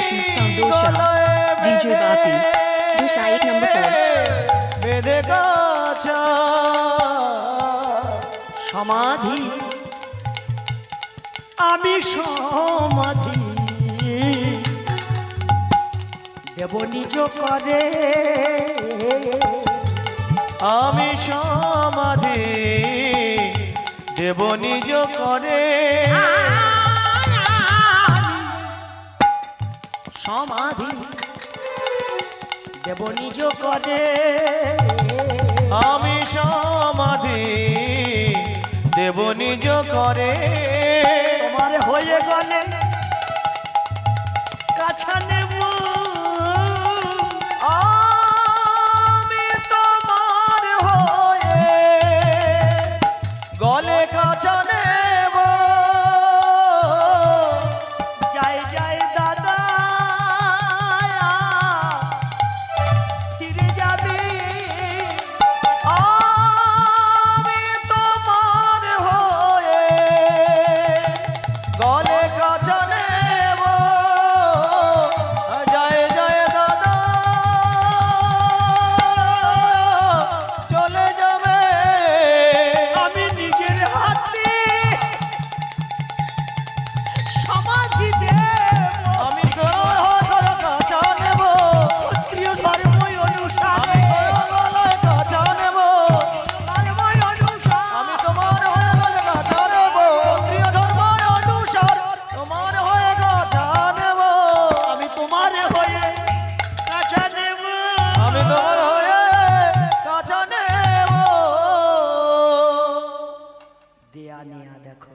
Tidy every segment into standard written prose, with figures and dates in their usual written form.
Rashid Sandosha, DJ Bati, Dusha 8 number 4. বেদে গাছা সমাধি আমি সমাধি দেব নিজ করে আমি সমাধি দেব নিজ করে সমাধি দেব নিজ করে আমি সমাধি দেব নিজ করে তোমার হয়ে গেলে কাছা নেব আমি তোমার হয়ে গলে কাছা নেব যাই যাই দাদা ফিরে যাবি আমি তোমার হয়ে গলে কাছা নেব জয় জয় দাদা চলে যাবে আমি নিজের হাতে সমাধি দেব আমি কাছা নেব ক্ষত্রিয় ধর্মই অনুসারে গলায় কাছা নেব ধর্মই অনুসার আমি তোমার হয়ে গলে কাছা নেব ক্ষত্রিয় ধর্মই অনুসার তোমার হয়ে কাছা নেব আমি তোমার হয়ে কাছা নেব আমি তোমার হয়ে কাছা নেব দেয়া নিয়া দেখো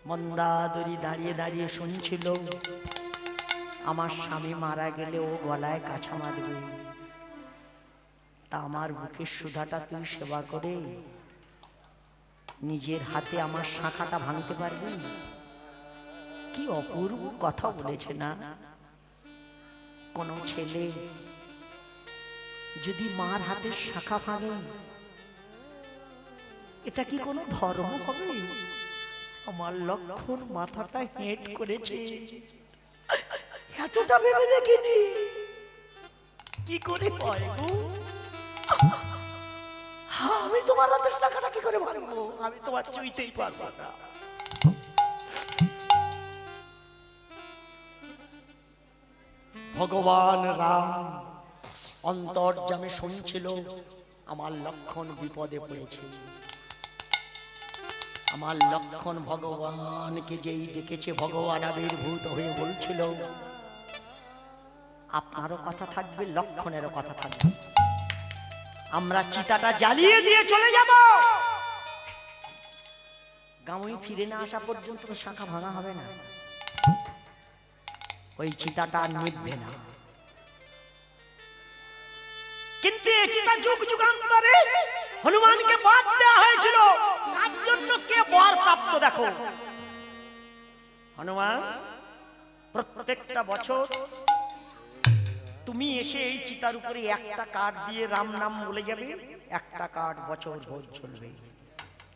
মন্দাদরি দাঁড়িয়ে দাঁড়িয়ে শুনছিল আমার স্বামী মারা গেলে ও গলায় কাছা মারবে তা আমার বুকের সুধাটা তুই সেবা করে নিজের হাতে আমার শাখাটা ভাঙতে পারবি কি অপূর্ব কথা বলেছে না কোন ছেলে যদি মার হাতের শাখা ভাঙে এটা কি কোনো ধর্ম হবে আমার লক্ষণ মাথাটা হেঁট করেছে এতটা ভেবে দেখিনি কি করে হয় গো আমি তোমার হাতের শাখাটা কি করে ভাঙবো আমি তোমার চুইতেই পারবো না ভগবান রাম অন্তর্যামে শুনছিল আমার লক্ষণ বিপদে পড়েছে আমার লক্ষণ ভগবানকে যেই ডেকেছে ভগবান আবির্ভূত হয়ে বলছিল আপনারও কথা থাকবে লক্ষণেরও কথা থাকবে আমরা চিতাটা জ্বালিয়ে দিয়ে চলে যাব গাঁয়ে ফিরে না আসা পর্যন্ত তো শাখা ভাঙা হবে না ওই চিতাটা নিভবে না কিন্তু এই চিতা যুগ যুগান্তরে হনুমানকে বাদ দেওয়া হয়েছিল তার জন্য কে বর প্রাপ্ত দেখো হনুমান প্রত্যেকটা বছর তুমি এসে এই চিতার উপরে একটা কাঠ দিয়ে রাম নাম বলে যাবে একটা কাঠ বছর ভোর চলবে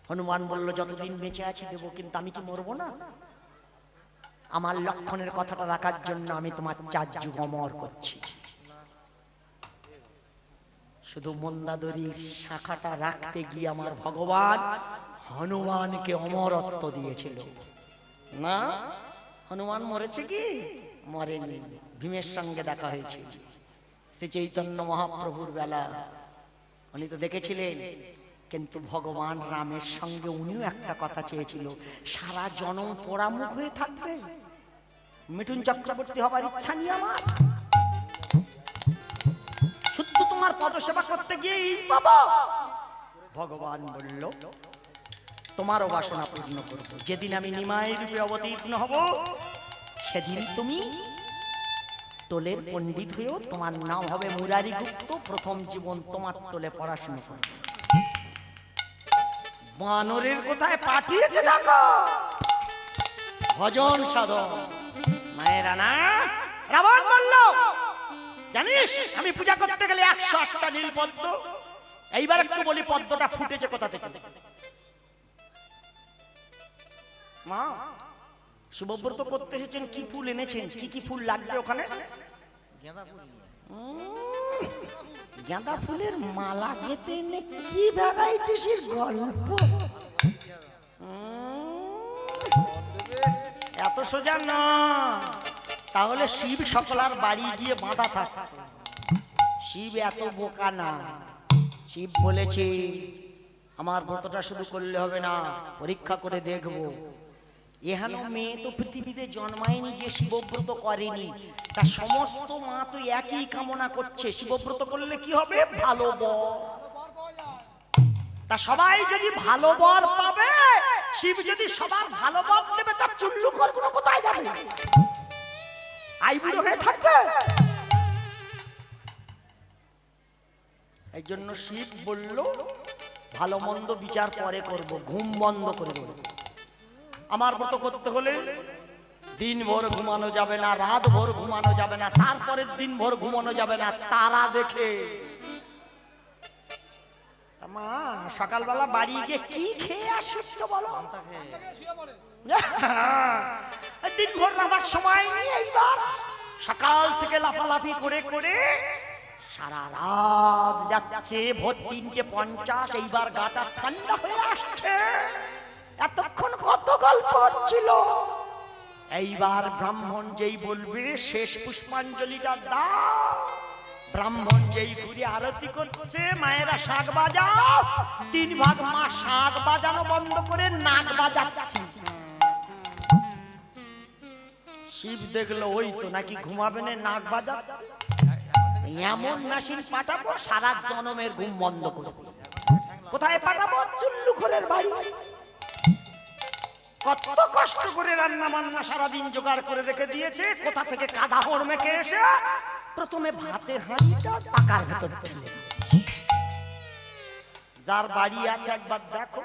হনুমান বলল যতদিন বেঁচে আছি দেব কিন্তু আমি কি মরবো না আমার লক্ষণের কথাটা রাখার জন্য আমি তোমার 4 যুগ অমর করছি শুধু মন্দাদরি শাখাটা রাখতে গিয়ে আমার ভগবান হনুমানকে অমরত্ব দিয়েছিল না হনুমান মরেছে কি মরেনি ভীমের সঙ্গে দেখা হয়েছে শ্রী চৈতন্য মহাপ্রভুর বেলা উনি তো দেখেছিলেন কিন্তু ভগবান রামের সঙ্গে উনিও একটা কথা চেয়েছিল সারা জনম পোড়ামুখ হয়ে থাকবে মিঠুন চক্রবর্তী হবার ইচ্ছা নিয়ে আমার শুধু তোমার পদসেবা করতে গিয়ে বাবা ভগবান বলল তোমারও বাসনা পূর্ণ করব যেদিন আমি নিমাই রূপে অবতীর্ণ হব সেদিন তুমি টোলের পণ্ডিত হয়েও তোমার নাম হবে মুরারি গুপ্ত প্রথম জীবন তোমার টোলে পড়াশোনা করবে বানরের কোথায় পাঠিয়েছে দেখো ভজন সাধন মায়েরা না রাবণ বলল জানিস আমি পূজা করতে গেলে 108টা নীল পদ্ম এইবার একটু বলি পদ্মটা ফুটেছে কোথা থেকে মা শুভব্রত করতে এসেছেন, কি ফুল এনেছেন? কি কি ফুল লাগবে ওখানে? গাঁদা ফুলের মালা গেতে এনে কি ভ্যারাইটিসের গল্প! এত সোজা না। তাহলে শিব সকলার বাড়ি গিয়ে বাঁধা থাকত। শিব এত বোকা না। শিব বলেছে আমার ব্রতটা শুধু করলে হবে না, পরীক্ষা করে দেখবো। এহেন মেয়ে তো পৃথিবীতে জন্মায়নি যে শিবব্রত করেনি। তা সমস্ত মা তো একই কামনা করছে, শিবব্রত করলে কি হবে? ভালো বর। তা সবাই যদি ভালো বর পাবে, শিব যদি সবার ভালো বর দেবে, তার চুল্লু করগুলো কোথায় যাবে? আইবুড়ো হয়ে থাকবে। এই জন্য শিব বলল ভালো মন্দ বিচার পরে করব, ঘুম বন্ধ করে দেব। আমার ব্রত করতে হলে দিন ভোর ঘুমানো যাবে না, রাত ভোর ঘুমানো যাবে না, তারপরের দিন ভোর ঘুমানো যাবে না তারা দেখে। মা সকালবেলা বাড়ি গিয়ে কি খেয়ে আসছো বলো? দিন ভোর রাখার সময় নেই। এইবার সকাল থেকে লাফালাফি করে করে সারা রাত যাচ্ছে, ভোর 3:50। এইবার গাটা ঠান্ডা হয়ে আসছে। এতক্ষণ কত গল্প হচ্ছিল। এইবার ব্রাহ্মণ যেই বলবে শেষ পুষ্পাঞ্জলিটা দাও, ব্রাহ্মণ যেই ঘুরে আরতি করছে, মায়েরা শাঁখ বাজাও। 3 ভাগ মা শাঁখ বাজানো বন্ধ করে নাক বাজাচ্ছে। শিব দেখলো ওই তো নাকি ঘুমাবে না, নাক বাজাচ্ছে। এমন মেশিন পাঠাবো সারা জনমের ঘুম বন্ধ করবে। কোথায় পাঠাবো? চুল্লু ঘরের বাড়ি। কত কষ্ট করে রান্না বান্না সারাদিন জোগাড় করে রেখে দিয়েছে, কোথা থেকে কাদা হড় মেখে এসে প্রথমে ভাতের হাঁড়িটা পাকার ভেতর ঢেলে। যার বাড়ি আছে একবার দেখো,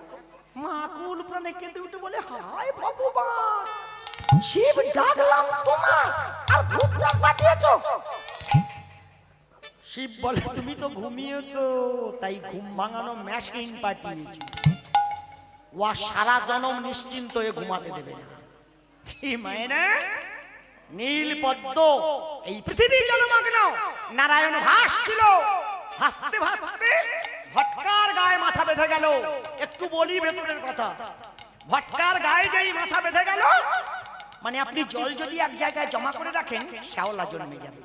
মা কুল প্রাণে কেঁদে উঠে বলে হায় ভগবান, শিব ডাকলাম তোমায় আর ভূত ডাক পাঠিয়েছো। শিব বলে তুমি তো ঘুমিয়েছো, তাই ঘুম ভাঙানো মেশিন পাঠিয়েছি। ও সারা জনম নিশ্চিন্ত হয়ে ঘুমাতে দেবে না। কি মায়েরা, নীল পদ্ম এই পৃথিবী জলমগ্ন, নারায়ণ ভাসছিল। ভাসতে ভাসতে ভটকার গায়ে মাথা বেঁধে গেল। একটু বলি ভেতরের কথা। ভটকার গায়ে যেই মাথা বেঁধে গেল, মানে আপনি জল যদি এক জায়গায় জমা করে রাখেন, শ্যাওলা জন্মে যাবে।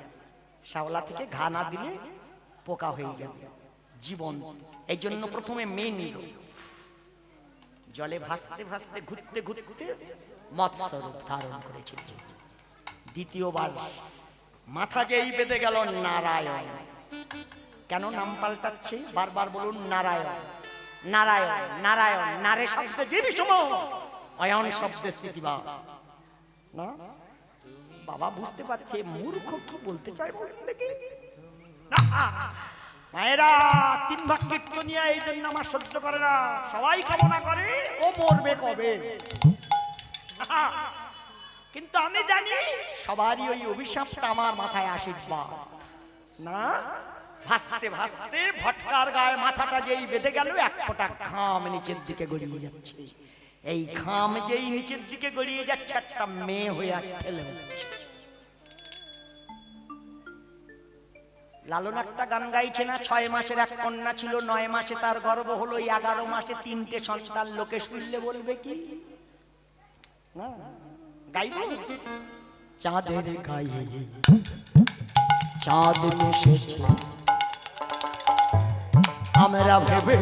শ্যাওলা থেকে ঘা না দিলে পোকা হয়ে যাবে জীবন। এই জন্য প্রথমে মেয়ে নিল, জলে ভাসতে ভাসতে ঘুরতে ঘুরতে মৎস্য রূপ ধারণ করেছিল। দ্বিতীয়বার মাথা যেই বেঁধে গেল, নারায়ণ। কেন নাম পাল্টাচ্ছে? বারবার বলুন নারায়ণ নারায়ণ নারায়ণ। নারে শব্দে যে বিষম, অয়ন শব্দে স্থিতিবাদ। না বাবা বুঝতে পারছে মূর্খ কি বলতে চাই, বলুন দেখি। মায়েরা 3 ভাগ কীর্তনিয়া এই জন্য আমার সহ্য করে না। সবাই কামনা করে ও মরবে কবে, কিন্তু আমি জানি সবারই ওই অভিশাপটা আমার মাথায় আশীর্বাদ। না ভাসতে ভাসতে ভটকার গায়ে মাথাটা যেই বেঁধে গেল, এক ফোঁটা ঘাম নিচের দিকে গড়িয়ে যাচ্ছে। এই ঘাম যেই নিচের দিকে গড়িয়ে যাচ্ছে, একটা মেয়ে হয়ে ঠেলে হচ্ছে। লালন একটা গান গাইছে না, 6 মাসের এক কন্যা ছিল, 9 মাসে তার গর্ভ হলো, 11 মাসে 3টে সন্তান। লোকে শুনলে বলবে কি? না গাইব। চাঁদের গায়ে চাঁদ মিশেছে, আমরা ভেবে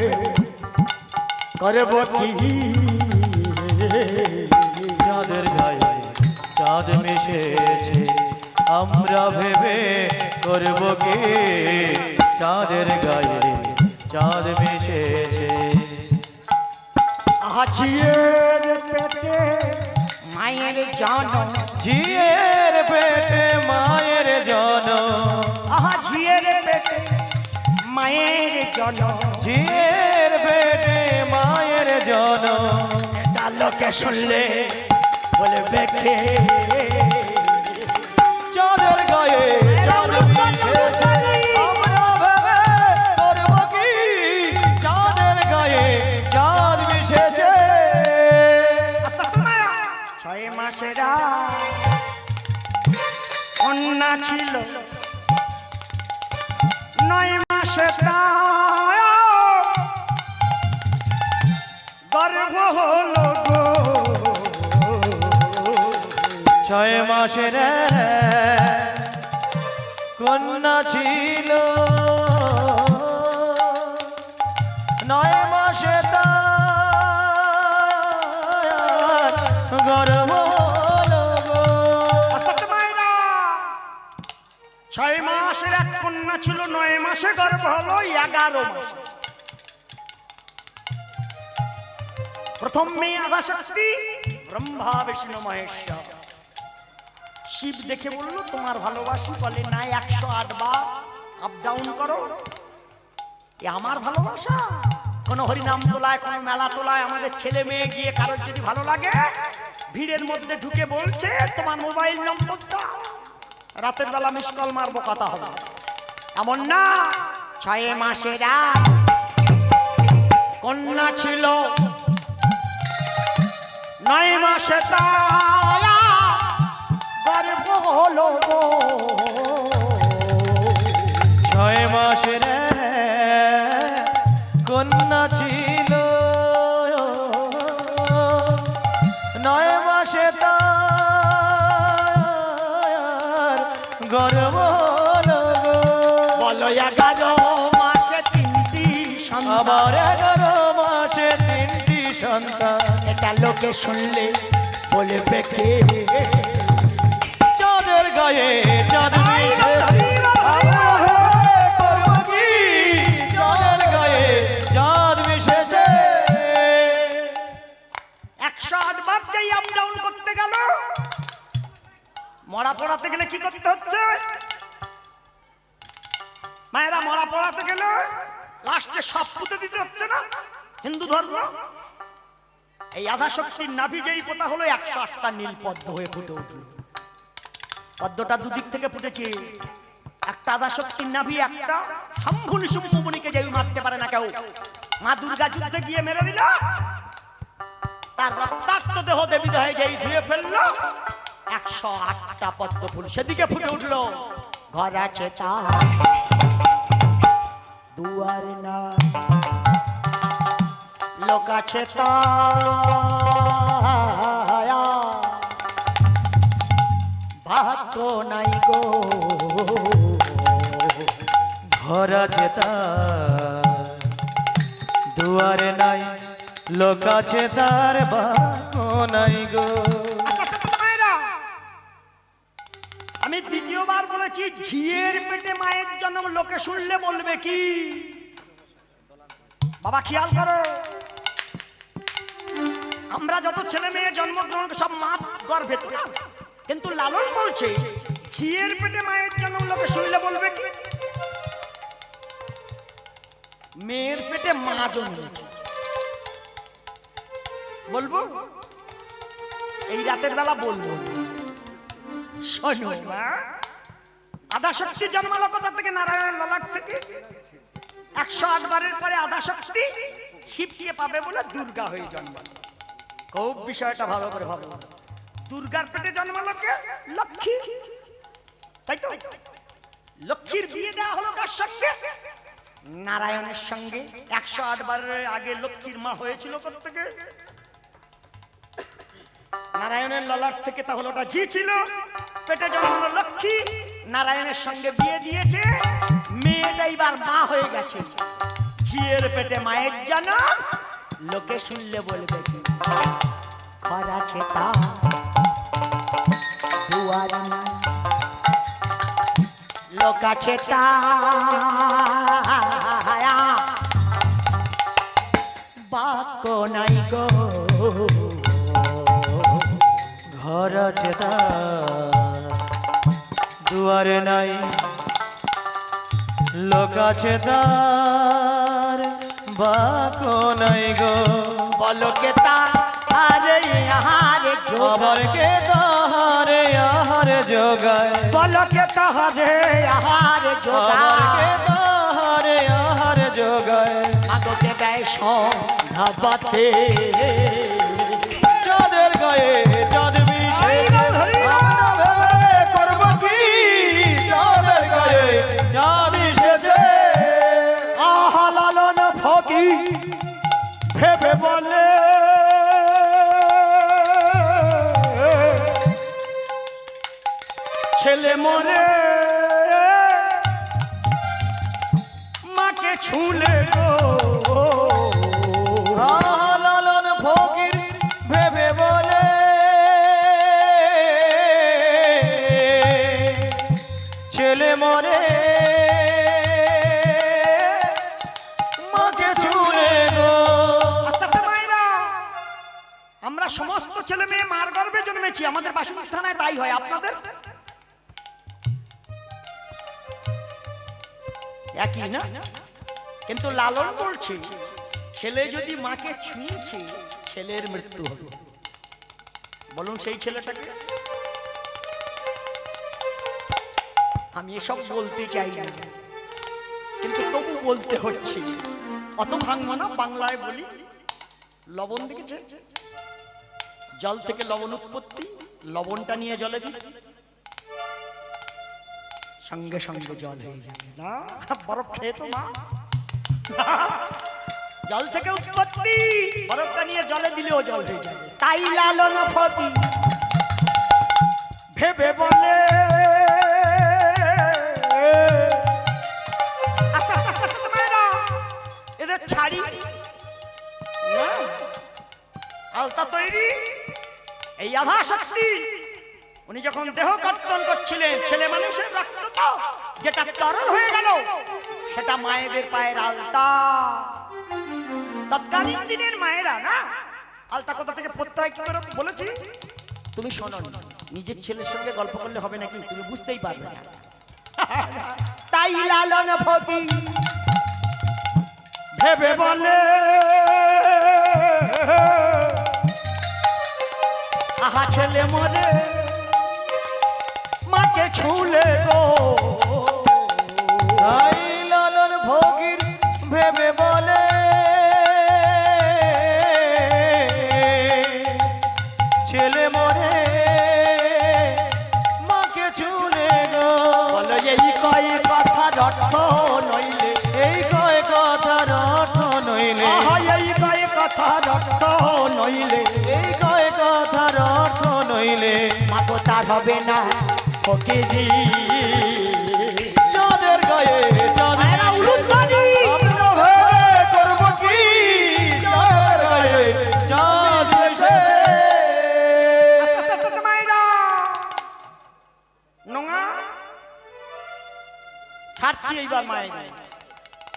করব কি? চাঁদের গায়ে চাঁদ মিশেছে, আমরা ভেবে করব কি? চাঁদের গায়ে চাঁদ মিশেছে। ঝিয়ের পেটে মায়ের জনম, ঝিয়ের পেটে মায়ের জনম, ঝিয়ের পেটে মায়ের জনম, ঝিয়ের পেটে মায়ের জনম। তার লোকে শুনলে বলবে কে? চাঁদের গায়ে চাঁদ মিশেছে, আমরা ভেবে করব কি? চাঁদের গায়ে চাঁদ মিশেছে। 6 মাসেরা কন্যা ছিল 9 মাসে তার গর্ভ হলো গো। 6 মাসের কন্যা ছিল 9 মাসে তার গর্ভ হলো গো। অর্থাৎ মায়েরা 6 মাসের এক কন্যা ছিল, 9 মাসে গর্ভ হলো 11 মাস। প্রথম মেয়ে আদ্যাশক্তি, ব্রহ্মা বিষ্ণু মহেশ্বর। শিব দেখে বলল তোমার ভালোবাসি, বলে না 108 বার আপ ডাউন করো। এ আমার ভালোবাসা? কোন হরিনাম তোলায়, কোন মেলা তোলায় আমাদের ছেলে মেয়ে গিয়ে কারোর যদি ভালো লাগে ভিড়ের মধ্যে ঢুকে বলছে তোমার মোবাইল নম্বর দাও, রাতের বেলা মিস কল মারবো, কথা হবে এমন না। 6 মাসের কন্যা ছিল, 9 মাসে তার গর্ভ হলো গো। 6 মাসের কন্যা ছিল, 9 মাসে তার গর্ভ হলো গো। বলো 11 মাসে 3টি সন্তান। আবার 11 মাসে 3টি সন্তান। এটা লোকে শুনলে বলবে কে? চাঁদের গায়ে চাঁদ মিশে আমরা করব কি? চাঁদের গায়ে চাঁদ মিশেছে। 108 বার যাই আপ ডাউন করতে গেল, মরা পড়াতে গেলে কি করতে হচ্ছে মায়েরা? মরা পড়াতে গেলে লাস্টে সব পুঁতে দিতে হচ্ছে না হিন্দু ধর্ম? এই আদ্যাশক্তির নাভি যেই পোতা হলো 108টা নীল পদ্ম হয়ে ফুটে উঠল। পদ্মটা দুদিক থেকে ফুটেছে, একটা আদ্যাশক্তির নাভি, একটা শম্ভু নিশুম্ভুনিকে যেই মারতে পারে না কেউ। মা দুর্গা যুদ্ধে গিয়ে মেরে দিল, তার রক্তাক্ত দেহ দেবী দেহে যেই ধুয়ে ফেললো 108টা পদ্ম ফুল সেদিকে ফুটে উঠলো। ঘর আছে তার দুয়ার না, লোক আছে তার ভাগ্য নাই গো। ঘর আছে তার দুয়ারে নাই, লোক আছে তার বাক্য নাই গো। আমি দ্বিতীয়বার বলেছি ঝিয়ের পেটে মায়ের জন্ম লোকে শুনলে বলবে কি? বাবা খেয়াল করো, আমরা যত ছেলে মেয়ে জন্মগ্রহণ সব মা গর্ভে তো না, কিন্তু লালন বলছে ঝিয়ের পেটে মায়ের জন্ম লোকে শুনলে বলবে কি? মেয়ের পেটে মা জন্মেছে বলবো, এই রাতের বেলা বলবো। শোনো মা, আদ্যাশক্তি জন্মালো কোথা থেকে? নারায়ণের ললাট থেকে। 108 বারের পরে আদ্যাশক্তি শিবকে পাবে বলে দুর্গা হয়ে জন্মালো। খুব বিষয়টা ভালো করে ভাবো, দুর্গার পেটে জন্মালো কে? লক্ষ্মী, তাই তো? লক্ষ্মীর বিয়ে দেওয়া হলো কার সঙ্গে? নারায়ণের সঙ্গে। 108 বারের আগে লক্ষ্মীর মা হয়েছিল কোথা থেকে? নারায়ণের ললাট থেকে। তাহলে ওটা ঝি ছিল, পেটে জন্মালো লক্ষ্মী, নারায়ণের সঙ্গে বিয়ে দিয়েছে, মেয়েটা এবার মা হয়ে গেছে। ঝিয়ের পেটে মায়ের জন্ম লোকে শুনলে বলবে কি? ঘর আছে তার দুয়ার নাই, লোক আছে তার বাক্য নাই গো। ঘর আছে তার দুয়ারে নাই, লোক আছে তার বাক্য নাই গো। বলো কে তাহারে আহারে আবার কে তাহারে আহার যোগায়? বলো কে তাহারে আহারে আবার কে যোগায়? তাহারে আহার যোগায়? আগতে দেয় সন্ধ্যাবাতে। চাঁদের গায়ে চাঁদ মিশেছে, আমরা ভেবে করব কি? ছেলে মরে মাকে ছুলে গো লালন ফকির ভেবে বলে ছেলে মরে মাকে ছুলে গো। আস্তে আস্তে মায়েরা, আমরা সমস্ত ছেলে মেয়ে মার গর্ভে জন্মেছি, আমাদের বাসন্তী থানায় তাই হয়, আপনাদের একই না? কিন্তু লালন বলছে ছেলে যদি মাকে ছুঁয়েছে ছেলের মৃত্যু হবে। বলুন সেই ছেলেটাকে। আমি এসব বলতে চাই না, কিন্তু তবু বলতে হচ্ছে। অত ভাঙবো না, বাংলায় বলি। লবণ দেখেছে? জল থেকে লবণ উৎপত্তি, লবণটা নিয়ে জলে দিই, সঙ্গে সঙ্গে জল হয়ে যাবে না। বরফ খেয়েছো মা? জল থেকে উৎপত্তি, বরফটা নিয়ে জলে দিলেও জল হয়ে যাবে। তাই লালন ফকির ভেবে বলে আস্তে আস্তে আস্তে আস্তে মায়েরা, এদের ছাড়ি না, আলতা তৈরি। এই আধা শক্তি উনি যখন দেহ কর্তন করছিলেন, ছেলে মানুষের রক্ত তো যেটা তরল হয়ে গেল সেটা মায়েদের পায়ের আলতা। তৎকালীন দিনের মায়েরা না, আলতা কোথা থেকে পড়তে হয় কি করে বলেছি? তুমি শোনো, নিজের ছেলের সঙ্গে গল্প করলে হবে নাকি? তুমি বুঝতেই পারবে না। তাই লালন ফকির ভেবে বলে আহা ছেলে মরে মাকে ছুলে গো। তাই লালন ফকির ভেবে বলে ছেলে মরে মাকে ছুলে গো। বলো এই কয় কথার অর্থ নইলে, এই কয় কথার অর্থ নইলে, আহা এই কয় কথার অর্থ নইলে, এই কয় কথার অর্থ নইলে মাগো তার হবে না ফকিরি। চাঁদের গায়ে চাঁদ মায়েরা উলুধ্বনি। আমরা ভেবে করব কি? চাঁদের গায়ে চাঁদ এসে। আস্তে আস্তে আস্তে মায়েরা, নোংা ছাড়ছি এইবার মায়েরা।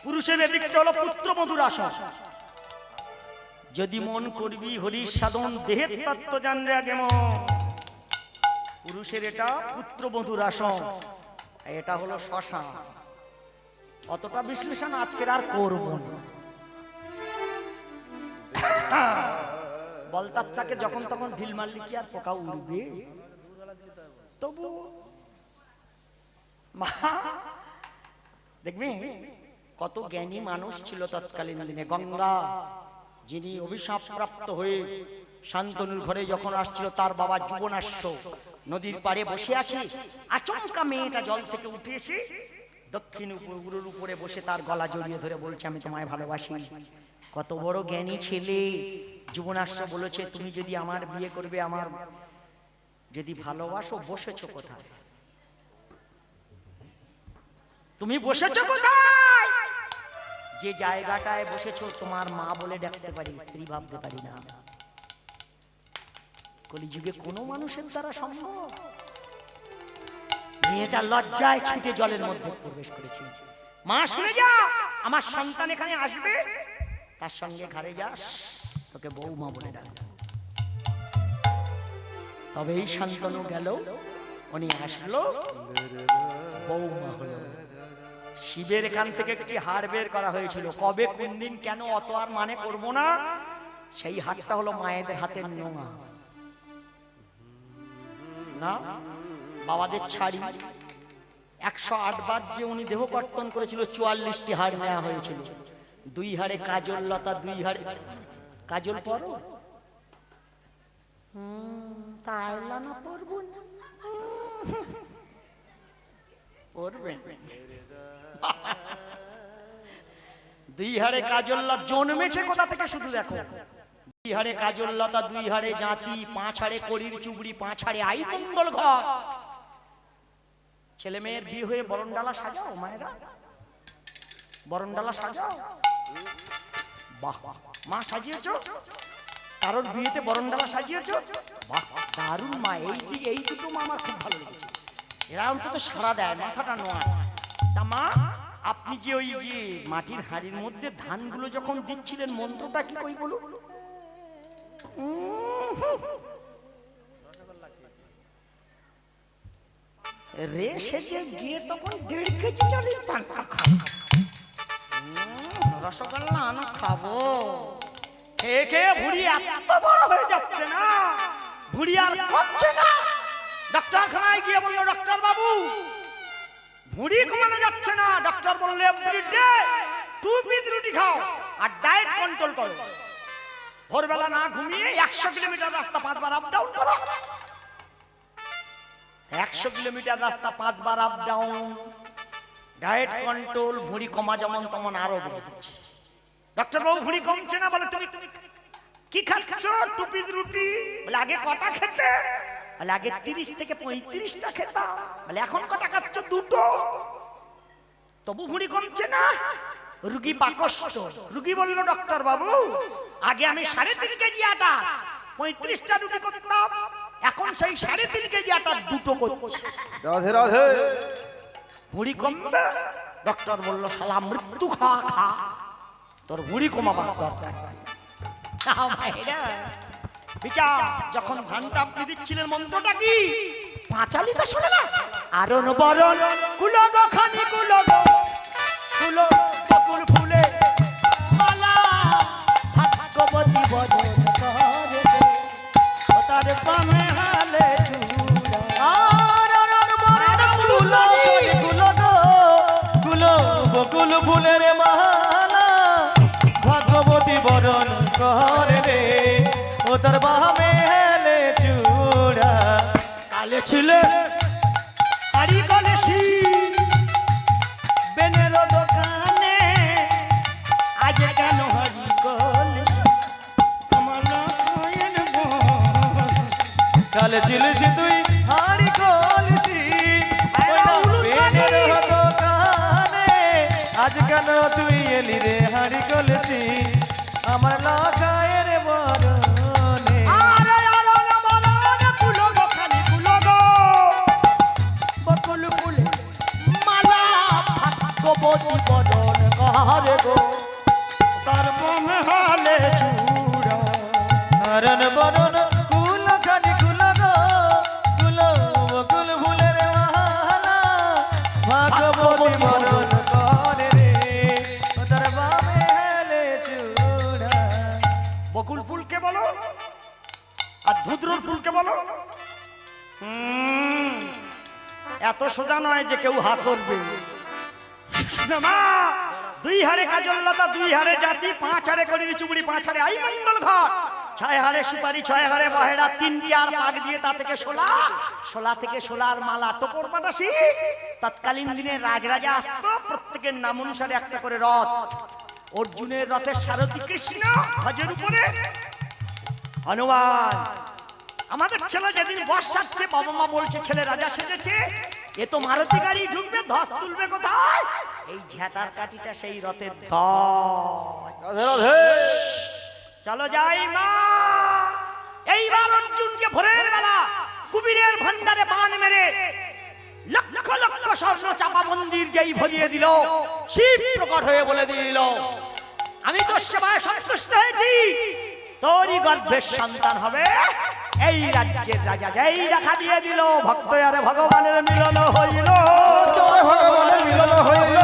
পুরুষের এদিকটা হলো পুত্রবধূর আসন। যদি মন করবি হরির সাধন, দেহের তত্ত্ব জানরে আগে মন। পুরুষের এটা পুত্রবধূর আসন, এটা হলো শ্মশান। অতটা বিশ্লেষণ আজকের আর করব না। বলতাচ্চাকে যখন তখন ঢিল মারলি কি আর পোকা উড়বে? তবু মা দেখবি কত জ্ঞানী মানুষ ছিল তৎকালীন দিনে। গঙ্গা, যিনি অভিশাপ প্রাপ্ত হয়ে শান্তনুর ঘরে যখন আসছিল, তার বাবা যুবনাশ্য নদীর পাড়ে বসে আছে। আচমকা মেয়েটা জল থেকে উঠে এসে দক্ষিণ উপরের উপরে বসে তার গলা জড়িয়ে ধরে বলছে আমি তোমায় ভালোবাসি। কত বড় জ্ঞানী ছেলে। যুবনাশ্য বলেছে তুমি যদি আমার বিয়ে করবে, আমার যদি ভালোবাসো, বসেছো কোথায়? তুমি বসেছো কোথায়? যে জায়গাটায় বসেছো তোমার মা বলে ডাকতে পারি, স্ত্রী ভাবতে পারি না। কলিযুগে কোনো মানুষের দ্বারা সম্ভব? মেয়েটা লজ্জায় ছুটে জলের মধ্যে প্রবেশ করেছে। মা শুনে যা, আমার সন্তান এখানে আসবে, তার সঙ্গে ঘরে যাস, তোকে বৌমা বলে ডাকবে। তবেই শান্তনু গেল, উনি আসলো, বৌমা হলো। শিবের এখান থেকে একটি হাড় বের করা হয়েছিল, কবে কোন দিন কেন অত আর মানে করবো না। সেই হাড়টা হলো মায়েদের হাতের নোঙা না, বাবাদের ছাড়ি। 108 বার যে উনি দেহ কর্তন করেছিল, 44টি হাড় নেওয়া হয়েছিল। 2 হাড়ে কাজল লতা, 2 হাড়ে কাজল পর তাইলা না পরবো না, পরবেন। 2 হাড়ে কাজল লতা জন্মেছে কোথা থেকে শুধু দেখো। 2 হাড়ে কাজল লতা, 2 হাড়ে জাতি, 5 হাড়ে কড়ির চুবড়ি, 5 হাড়ে আই মঙ্গল ঘর। ছেলে মেয়ের বিয়ে হয়ে বরণডালা সাজাও মায়েরা, বরণডালা সাজাও। বাহ, মা সাজিয়েছো? কারোর বিয়েতে বরণডালা সাজিয়েছো? বাহ, দারুণ মা। এই দুটো মা আমার খুব ভালো লেগেছে। এরা অন্তত সারা দেয়, মাথাটা নয়। তা মা, আপনি যে ওই যে মাটির হাঁড়ির মধ্যে ধানগুলো যখন দিচ্ছিলেন, মন্ত্রটা কি কই বলুন? রে সেজে গিয়ে তখন 1.5 কেজি চালের পান্তা খাবো। রসগোল্লা আনো খাবো। খেয়ে খেয়ে ভুঁড়ি এত বড় হয়ে যাচ্ছে না, ভুঁড়ি আর কমছে না। ডাক্তারখানায় গিয়ে বললো, ডাক্তার বাবু ভুঁড়ি কমানো যাচ্ছে না। ডাক্তার বললে এভরিডে 2 পিস রুটি খাও আর ডায়েট কন্ট্রোল করো। ভোরবেলা না ঘুমিয়ে 100 কিলোমিটার রাস্তা 5 বার আপ ডাউন করো। 100 কিলোমিটার রাস্তা 5 বার আপ ডাউন, ডায়েট কন্ট্রোল। ভুঁড়ি কমা যেমন তেমন আরো বেড়ে যাচ্ছে। ডাক্তার বাবু ভুঁড়ি কমছে না, বলে তুমি কি খাচ্ছ? 2 পিস রুটি। বলে আগে কটা খেতে? বলে আগে 30 থেকে 35টা খেতাম। বলে এখন কটা খাচ্ছ? 2টো। তবু ভুঁড়ি কমছে না। রুগী পাকষ্ট। রুগী বলল, ডক্টর বাবু আগে আমি 3.5 কেজি আটা 35টা রুটি করতাম, এখন সেই 3.5 কেজি আটা 2টো করছি। রাধে রাধে। ভুঁড়ি কমবে? ডক্টর বলল, শালা মৃত্যু খা খা, তোর ভুঁড়ি কমাবার দরকার। বিচার যখন ঘন্টা আপনি দিচ্ছিলেন, মন্ত্রটা কি? পাঁচালি তো শোনে না। আরণ বরণ কুলগ খানি কুলগ কুলো বকুল ফুলে মালা, ভাগ্যবতী বদন করে ও তার বামে হালে চূড়া। আরণ বরণ কুলগ বকুল ফুলের মালা, ভাগ্যবতী বরণ করে রে ও তার বামে হেলে চূড়া। কালে ছিল আরি কলেশি বেনের দোকানে, আজ কেন হরি কলেশি আমার নয়ন বন। কালে ছিলিস তুই হাড়ি কলসি বেনের দোকানে, আজ কেন তুই এলি রে হাড়ি কলসি আমার লাগায়ের বরণে। আরে আরণ বরণ কুলগ খানি কুলগ বকুল ফুলে মালা, ভাগ্যবতী বদন করে গো তার বামে হালে চূড়া। হরণ বরণ কুল খানি কুল গো কুল বকুল ফুলের মালা, ভাগবতী বরণ করে রে ও তার বামে হেলে চূড়া। বকুল ফুলকে বলো আর ধুদ্রুর ফুলকে বলো। এত সোজা নয় যে কেউ হা করবে। শোনো মা, 2 হাড়ে কাজললতা, 2 হাড়ে জাতি, 5 হাড়ে করির চুবড়ি, 5 হাড়ে আই মঙ্গল ঘট, 6 হাড়ে সুপারি, 6 হাড়ে বহেড়া, 3টি আর পাক দিয়ে তা থেকে শোলা, শোলা থেকে শোলার মালা, টোপর পাটাশি। তৎকালীন দিনে রাজরাজা আসতো, প্রত্যেকের নাম অনুসারে একটা করে রথ। অর্জুনের রথের সারথি কৃষ্ণ, ধ্বজের উপরে হনুমান। আমাদের ছেলে যেদিন বর্ষাচ্ছে, বাবা মা বলছে ছেলে রাজা সেজেছে, এ তো মারুতি গাড়ি ঢুকবে, ধস তুলবে কোথায়? এই ঝেঁটার কাঠিটা সেই রথের ধ্বজ। রাধে রাধে। চলো যাই মা। এইবার অর্জুনকে ভোরের বেলা কুবিরের ভান্ডারে বান মেরে লক্ষ লক্ষ স্বর্ণ চাপা মন্দির যেই ভরিয়ে দিল, শিব প্রকট হয়ে বলে দিল, আমি তোর সেবায় সন্তুষ্ট হয়েছি, তোরই গর্ভের সন্তান হবে এই রাজ্যের রাজা। যেই দেখা দিয়ে দিল, ভক্ত আরে ভগবানের মিলন হইল, ভগবানের মিলন হইল।